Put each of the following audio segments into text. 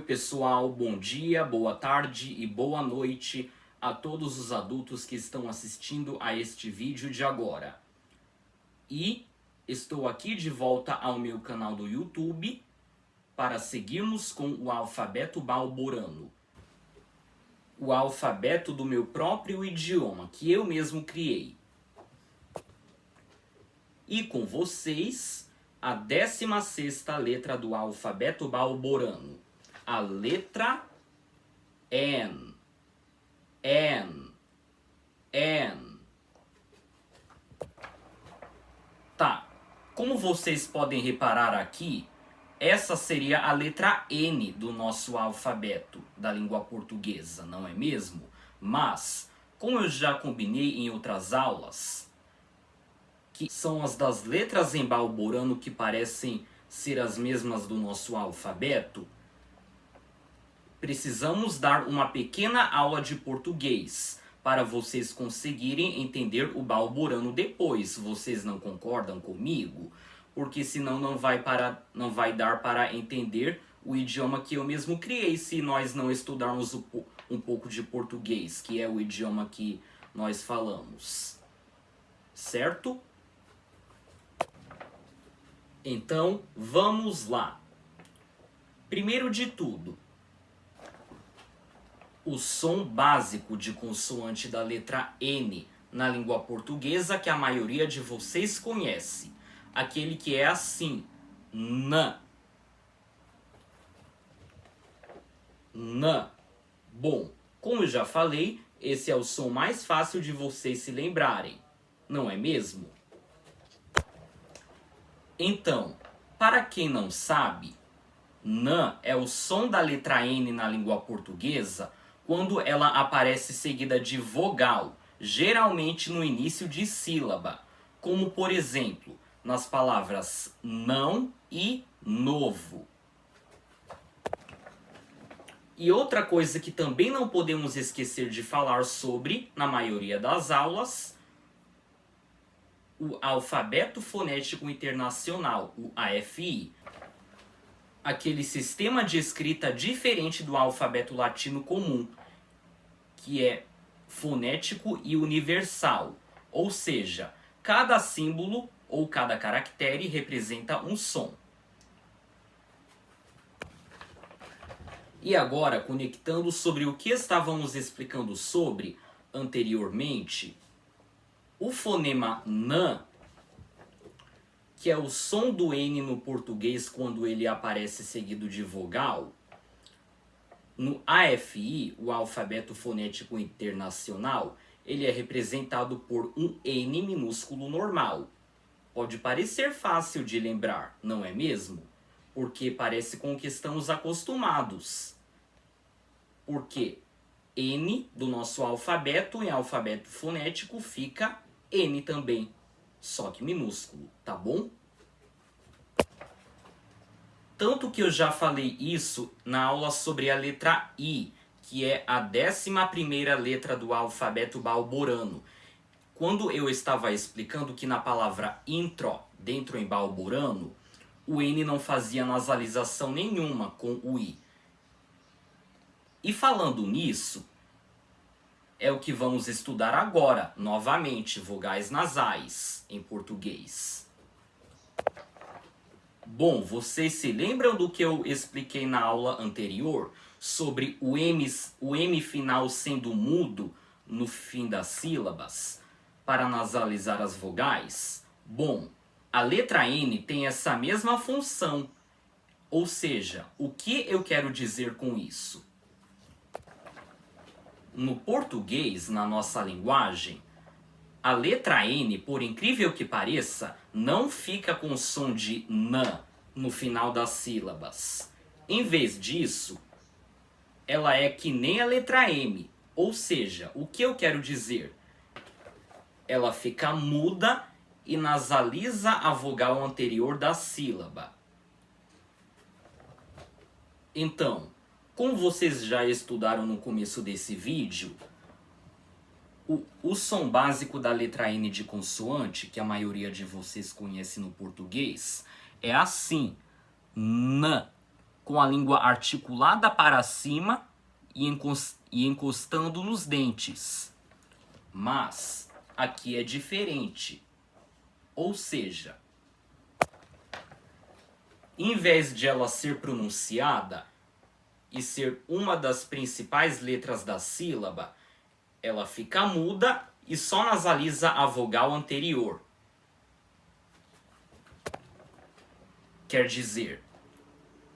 pessoal, bom dia, boa tarde e boa noite a todos os adultos que estão assistindo a este vídeo de agora. E estou aqui de volta ao meu canal do YouTube para seguirmos com o alfabeto balborano. O alfabeto do meu próprio idioma, que eu mesmo criei. E com vocês, a 16ª letra do alfabeto balborano. A letra N. N. N. Tá, como vocês podem reparar aqui, essa seria a letra N do nosso alfabeto da língua portuguesa, não é mesmo? Mas, como eu já combinei em outras aulas, que são as das letras em balborano que parecem ser as mesmas do nosso alfabeto, precisamos dar uma pequena aula de português para vocês conseguirem entender o balborano depois. Vocês não concordam comigo? Porque senão não vai dar para entender o idioma que eu mesmo criei se nós não estudarmos um pouco de português, que é o idioma que nós falamos. Certo? Então, vamos lá. Primeiro de tudo, o som básico de consoante da letra N na língua portuguesa que a maioria de vocês conhece. Aquele que é assim, N. N. Bom, como eu já falei, esse é o som mais fácil de vocês se lembrarem, não é mesmo? Então, para quem não sabe, N é o som da letra N na língua portuguesa quando ela aparece seguida de vogal, geralmente no início de sílaba, como por exemplo, nas palavras não e novo. E outra coisa que também não podemos esquecer de falar sobre, na maioria das aulas, o Alfabeto Fonético Internacional, o AFI. Aquele sistema de escrita diferente do alfabeto latino comum, que é fonético e universal. Ou seja, cada símbolo ou cada caractere representa um som. E agora, conectando sobre o que estávamos explicando sobre anteriormente, o fonema N, que é o som do N no português quando ele aparece seguido de vogal, no AFI, o Alfabeto Fonético Internacional, ele é representado por um N minúsculo normal. Pode parecer fácil de lembrar, não é mesmo? Porque parece com o que estamos acostumados. Porque N do nosso alfabeto, em alfabeto fonético, fica N também. Só que minúsculo, tá bom? Tanto que eu já falei isso na aula sobre a letra I, que é a 11ª letra do alfabeto balborano. Quando eu estava explicando que na palavra intro, dentro em balborano, o N não fazia nasalização nenhuma com o I. E falando nisso, é o que vamos estudar agora, novamente, vogais nasais em português. Bom, vocês se lembram do que eu expliquei na aula anterior sobre o M final sendo mudo no fim das sílabas para nasalizar as vogais? Bom, a letra N tem essa mesma função. Ou seja, o que eu quero dizer com isso? No português, na nossa linguagem, a letra N, por incrível que pareça, não fica com o som de N no final das sílabas. Em vez disso, ela é que nem a letra M. Ou seja, o que eu quero dizer? Ela fica muda e nasaliza a vogal anterior da sílaba. Então, como vocês já estudaram no começo desse vídeo, o som básico da letra N de consoante, que a maioria de vocês conhece no português, é assim, N. com a língua articulada para cima e encostando nos dentes. Mas aqui é diferente. Ou seja, em vez de ela ser pronunciada e ser uma das principais letras da sílaba, ela fica muda e só nasaliza a vogal anterior. Quer dizer,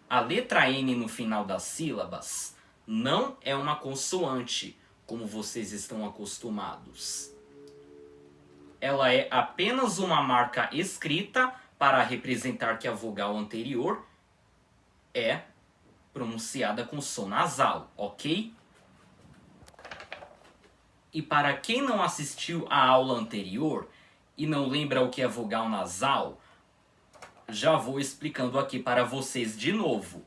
a letra N no final das sílabas não é uma consoante, como vocês estão acostumados. Ela é apenas uma marca escrita para representar que a vogal anterior é pronunciada com som nasal, ok? E para quem não assistiu à aula anterior e não lembra o que é vogal nasal, já vou explicando aqui para vocês de novo.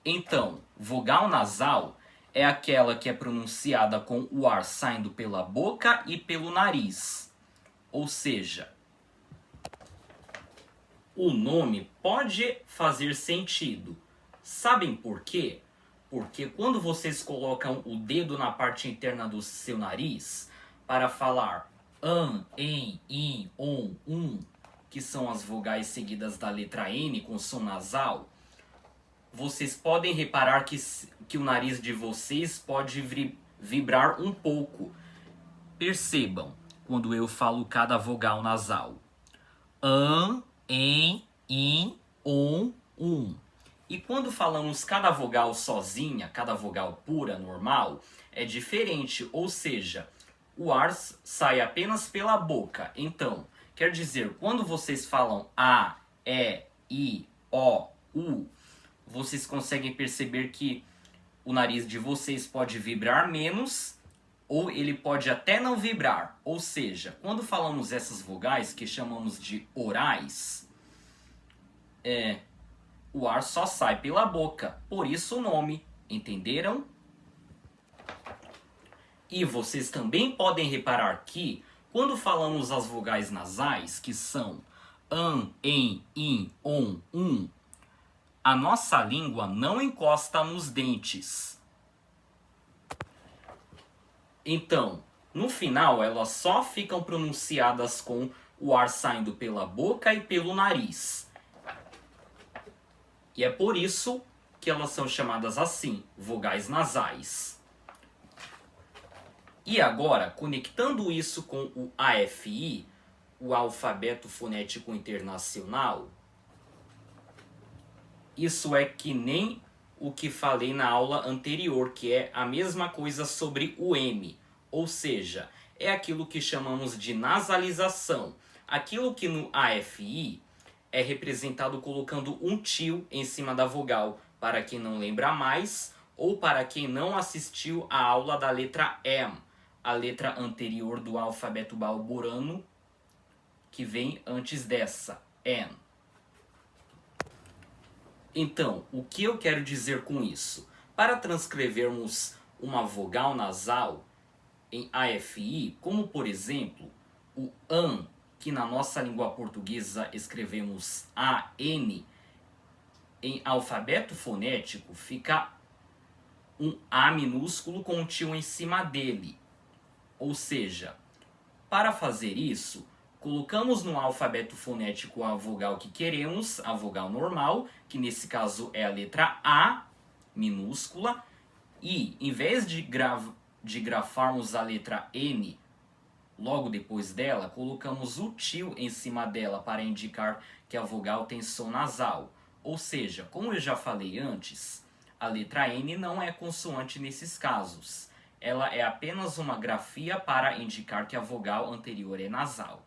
Então, vogal nasal é aquela que é pronunciada com o ar saindo pela boca e pelo nariz. Ou seja, o nome pode fazer sentido. Sabem por quê? Porque quando vocês colocam o dedo na parte interna do seu nariz para falar em, in, on, que são as vogais seguidas da letra N com som nasal, vocês podem reparar que o nariz de vocês pode vibrar um pouco. Percebam quando eu falo cada vogal nasal. Em, in, on, E quando falamos cada vogal sozinha, cada vogal pura, normal, é diferente, ou seja, o ar sai apenas pela boca. Então, quer dizer, quando vocês falam A, E, I, O, U, vocês conseguem perceber que o nariz de vocês pode vibrar menos ou ele pode até não vibrar. Ou seja, quando falamos essas vogais que chamamos de orais, o ar só sai pela boca, por isso o nome, entenderam? E vocês também podem reparar que, quando falamos as vogais nasais, que são em, in, on, a nossa língua não encosta nos dentes. Então, no final, elas só ficam pronunciadas com o ar saindo pela boca e pelo nariz. E é por isso que elas são chamadas assim, vogais nasais. E agora, conectando isso com o AFI, o Alfabeto Fonético Internacional, isso é que nem o que falei na aula anterior, que é a mesma coisa sobre o M. Ou seja, é aquilo que chamamos de nasalização. Aquilo que no AFI é representado colocando um tio em cima da vogal, para quem não lembra mais, ou para quem não assistiu à aula da letra M, a letra anterior do alfabeto balborano, que vem antes dessa, N. Então, o que eu quero dizer com isso? Para transcrevermos uma vogal nasal em AFI, como por exemplo, o AN, que na nossa língua portuguesa escrevemos AN, em alfabeto fonético fica um A minúsculo com um tio em cima dele. Ou seja, para fazer isso, colocamos no alfabeto fonético a vogal que queremos, a vogal normal, que nesse caso é a letra A minúscula, e em vez de grafarmos a letra N logo depois dela, colocamos o tio em cima dela para indicar que a vogal tem som nasal. Ou seja, como eu já falei antes, a letra N não é consoante nesses casos. Ela é apenas uma grafia para indicar que a vogal anterior é nasal.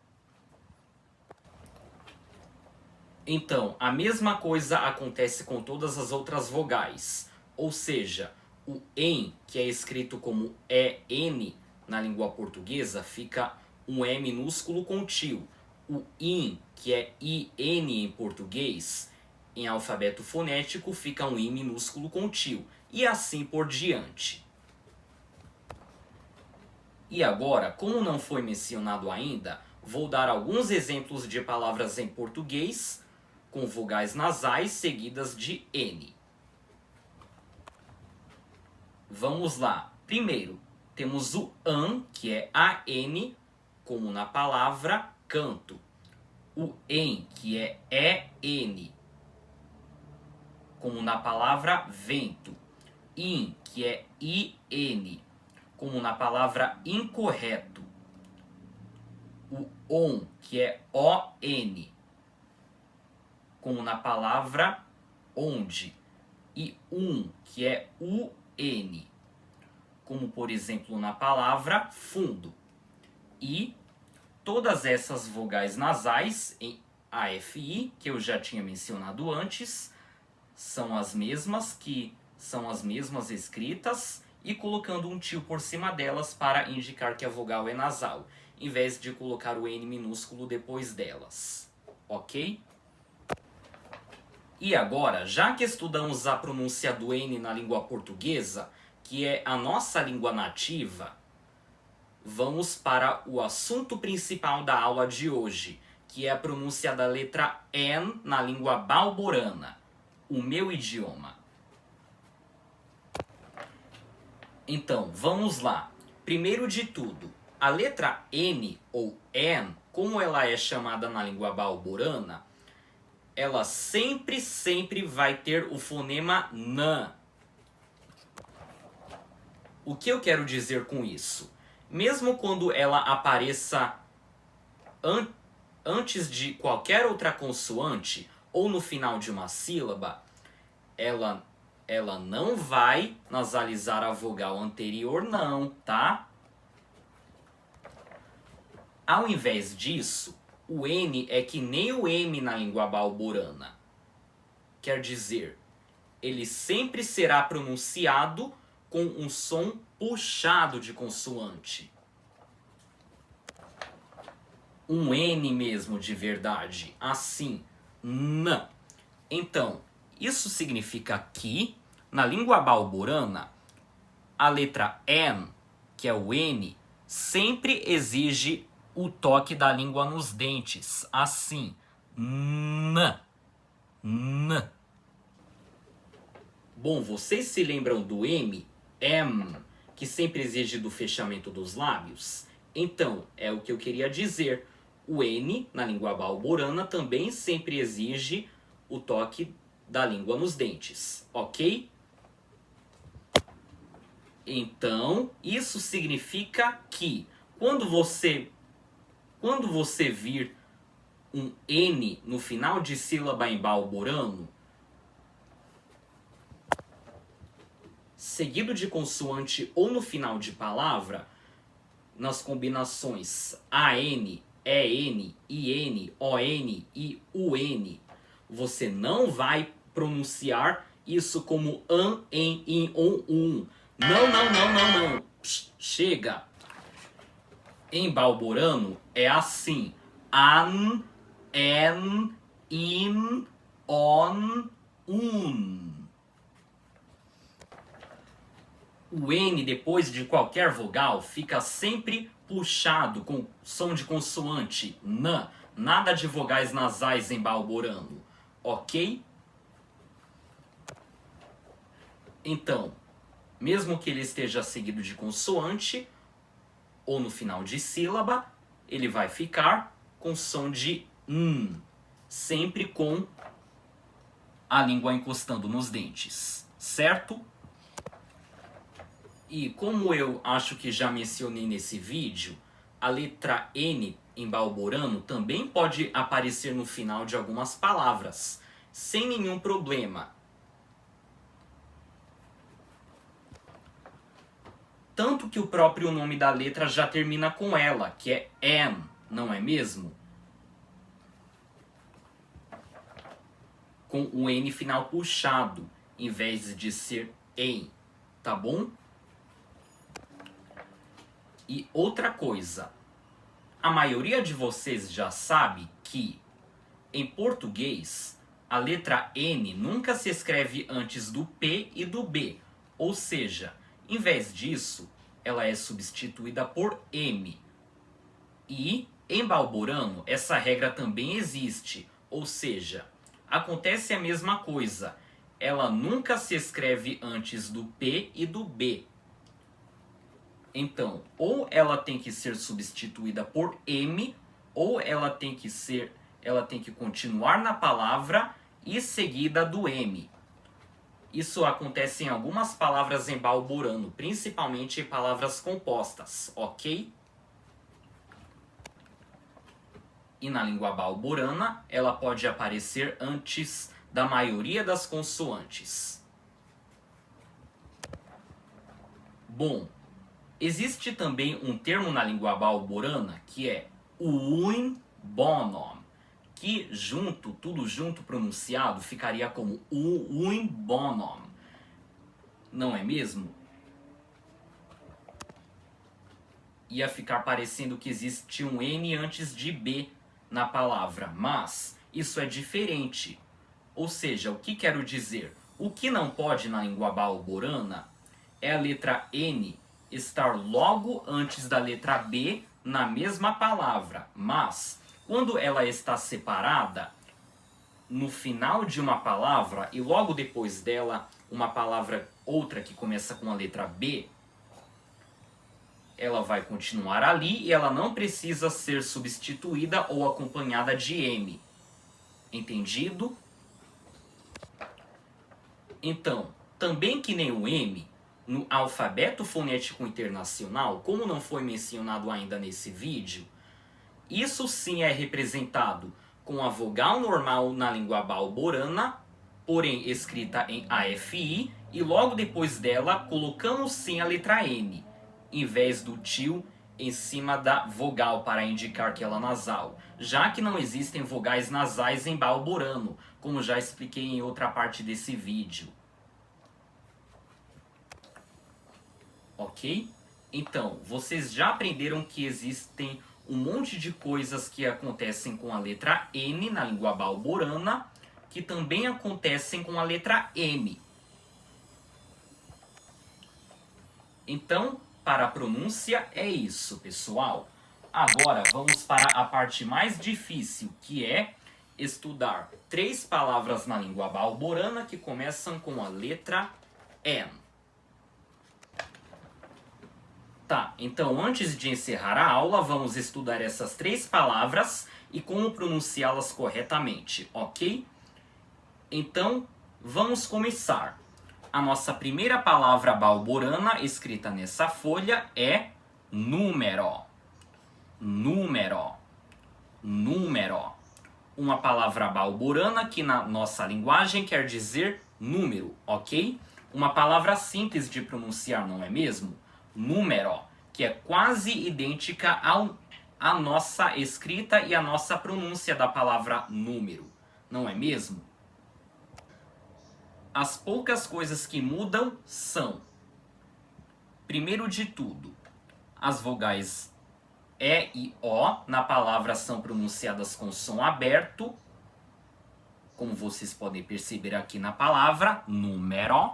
Então, a mesma coisa acontece com todas as outras vogais. Ou seja, o EN, que é escrito como EN na língua portuguesa, fica um E minúsculo com tio. O IN, que é IN em português, em alfabeto fonético, fica um I minúsculo com tio. E assim por diante. E agora, como não foi mencionado ainda, vou dar alguns exemplos de palavras em português com vogais nasais seguidas de N. Vamos lá. Primeiro, temos o an, que é AN, como na palavra canto. O en, que é EN, como na palavra vento. In, que é IN, como na palavra incorreto. O on, que é ON, como na palavra onde. E que é UN, como por exemplo na palavra fundo. E todas essas vogais nasais em AFI, que eu já tinha mencionado antes, são as mesmas escritas e colocando um tio por cima delas para indicar que a vogal é nasal, em vez de colocar o N minúsculo depois delas. Ok? E agora, já que estudamos a pronúncia do N na língua portuguesa, que é a nossa língua nativa, vamos para o assunto principal da aula de hoje, que é a pronúncia da letra N na língua balborana, o meu idioma. Então, vamos lá. Primeiro de tudo, a letra N ou N, como ela é chamada na língua balborana, ela sempre vai ter o fonema N. O que eu quero dizer com isso? Mesmo quando ela apareça antes de qualquer outra consoante ou no final de uma sílaba, ela não vai nasalizar a vogal anterior não, tá? Ao invés disso, o N é que nem o M na língua balborana. Quer dizer, ele sempre será pronunciado com um som puxado de consoante. Um N mesmo de verdade, assim, N. Então, isso significa que, na língua balborana, a letra N, que é o N, sempre exige o toque da língua nos dentes, assim, N, N. Bom, vocês se lembram do M, que sempre exige do fechamento dos lábios? Então, é o que eu queria dizer. O N, na língua balborana, também sempre exige o toque da língua nos dentes, ok? Então, isso significa que quando você vir um N no final de sílaba em balborano, seguido de consoante ou no final de palavra, nas combinações AN, EN, IN, ON e UN, você não vai pronunciar isso como an, en, in, on, Não. Chega. Em balborano é assim. An, en, in, on, O N depois de qualquer vogal fica sempre puxado com som de consoante, N. Nada de vogais nasais em balborano, ok? Então, mesmo que ele esteja seguido de consoante ou no final de sílaba, ele vai ficar com som de N, sempre com a língua encostando nos dentes, certo? E como eu acho que já mencionei nesse vídeo, a letra N em balborano também pode aparecer no final de algumas palavras, sem nenhum problema. Tanto que o próprio nome da letra já termina com ela, que é N, não é mesmo? Com o N final puxado, em vez de ser em, tá bom? E outra coisa, a maioria de vocês já sabe que, em português, a letra N nunca se escreve antes do P e do B, ou seja, em vez disso, ela é substituída por M. E, em balborano, essa regra também existe, ou seja, acontece a mesma coisa. ela nunca se escreve antes do P e do B. Então, ou ela tem que ser substituída por M, ou ela tem que continuar na palavra e seguida do M. Isso acontece em algumas palavras em balborano, principalmente em palavras compostas, ok? E na língua balborana, ela pode aparecer antes da maioria das consoantes. Bom, existe também um termo na língua balborana que é o uin-bonom, que tudo junto pronunciado, ficaria como uin-bonom. Não é mesmo? Ia ficar parecendo que existe um N antes de B na palavra, mas isso é diferente. Ou seja, o que quero dizer? O que não pode na língua balborana é a letra N estar logo antes da letra B na mesma palavra, mas quando ela está separada no final de uma palavra e logo depois dela uma palavra outra que começa com a letra B, ela vai continuar ali e ela não precisa ser substituída ou acompanhada de M. Entendido? Então, também que nem o M, no alfabeto fonético internacional, como não foi mencionado ainda nesse vídeo, isso sim é representado com a vogal normal na língua balborana, porém escrita em AFI, e logo depois dela colocamos sim a letra M, em vez do tio em cima da vogal para indicar que ela é nasal, já que não existem vogais nasais em balborano, como já expliquei em outra parte desse vídeo. Ok? Então, vocês já aprenderam que existem um monte de coisas que acontecem com a letra N na língua balborana, que também acontecem com a letra M. Então, para a pronúncia é isso, pessoal. Agora vamos para a parte mais difícil, que é estudar 3 palavras na língua balborana que começam com a letra N. Tá, então antes de encerrar a aula, vamos estudar essas 3 palavras e como pronunciá-las corretamente, ok? Então, vamos começar. A nossa primeira palavra balborana escrita nessa folha é número. Número. Número. Uma palavra balborana que na nossa linguagem quer dizer número, ok? Uma palavra simples de pronunciar, não é mesmo? Número, que é quase idêntica à nossa escrita e à nossa pronúncia da palavra número, não é mesmo? As poucas coisas que mudam são, primeiro de tudo, as vogais E e O na palavra são pronunciadas com som aberto, como vocês podem perceber aqui na palavra, número.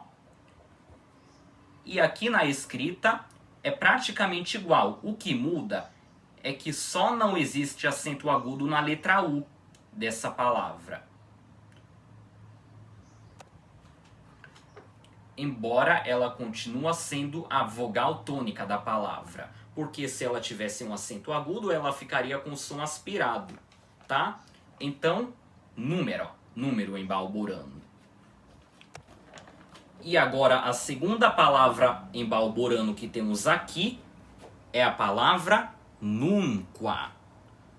E aqui na escrita é praticamente igual. O que muda é que só não existe acento agudo na letra U dessa palavra. Embora ela continue sendo a vogal tônica da palavra. Porque se ela tivesse um acento agudo, ela ficaria com som aspirado, tá? Então, número. Número em balborano. E agora a segunda palavra em balborano que temos aqui é a palavra nunca.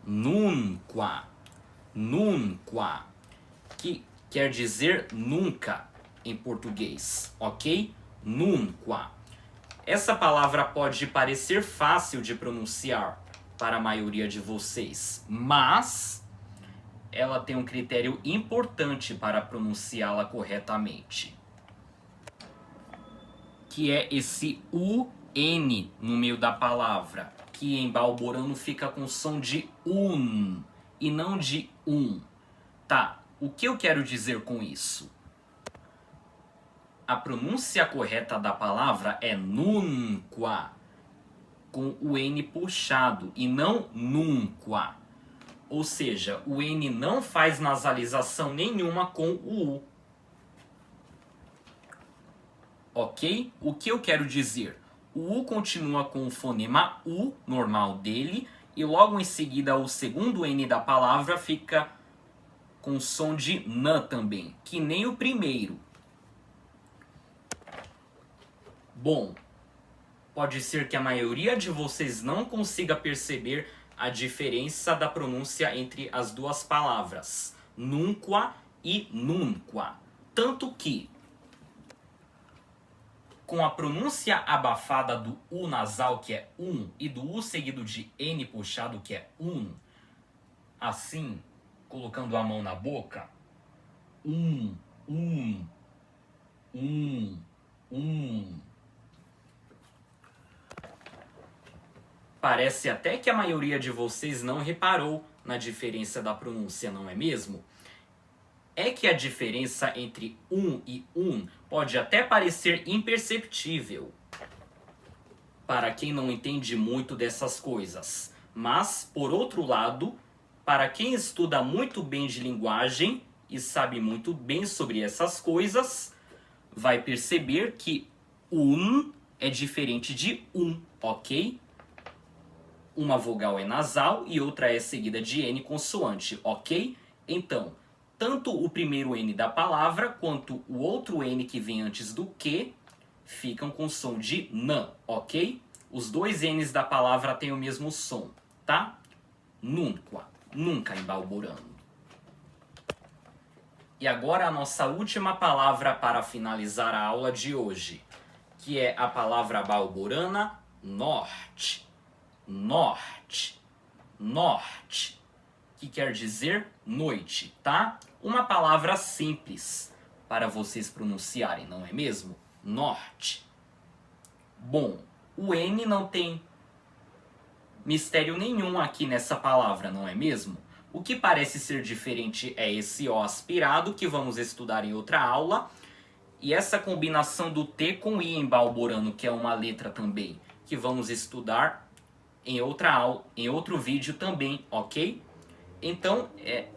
Nunca. Nunca. Que quer dizer nunca em português, ok? Nunca. Essa palavra pode parecer fácil de pronunciar para a maioria de vocês, mas ela tem um critério importante para pronunciá-la corretamente, que é esse UN no meio da palavra, que em balborano fica com som de e não de Tá, o que eu quero dizer com isso? A pronúncia correta da palavra é nunca, com o N puxado, e não nunca. Ou seja, o N não faz nasalização nenhuma com o U. ok? O que eu quero dizer? O U continua com o fonema U normal dele e logo em seguida o segundo N da palavra fica com som de N também, que nem o primeiro. Bom, pode ser que a maioria de vocês não consiga perceber a diferença da pronúncia entre as duas palavras, nunqua e nunqua. Tanto que, com a pronúncia abafada do U nasal, que é e do U seguido de N puxado, que é assim, colocando a mão na boca, Parece até que a maioria de vocês não reparou na diferença da pronúncia, não é mesmo? É que a diferença entre e pode até parecer imperceptível para quem não entende muito dessas coisas. Mas, por outro lado, para quem estuda muito bem de linguagem e sabe muito bem sobre essas coisas, vai perceber que é diferente de ok? Uma vogal é nasal e outra é seguida de N consoante, ok? Então, tanto o primeiro N da palavra quanto o outro N que vem antes do que ficam com som de N, ok? Os dois N's da palavra têm o mesmo som, tá? Nunca em balborano. E agora a nossa última palavra para finalizar a aula de hoje, que é a palavra balborana norte. Norte, que quer dizer noite, tá? Uma palavra simples para vocês pronunciarem, não é mesmo? Norte. Bom, o N não tem mistério nenhum aqui nessa palavra, não é mesmo? O que parece ser diferente é esse O aspirado, que vamos estudar em outra aula, e essa combinação do T com I em balborano, que é uma letra também, que vamos estudar em outra aula, em outro vídeo também, ok? Então,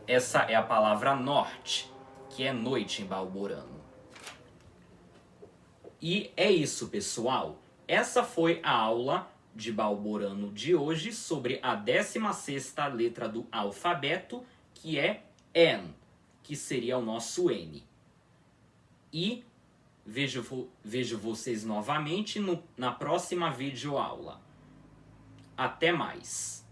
essa é a palavra norte, que é noite em balborano. E é isso, pessoal. Essa foi a aula de balborano de hoje sobre a 16ª letra do alfabeto, que é N, que seria o nosso N. E vejo vocês novamente na próxima videoaula. Até mais!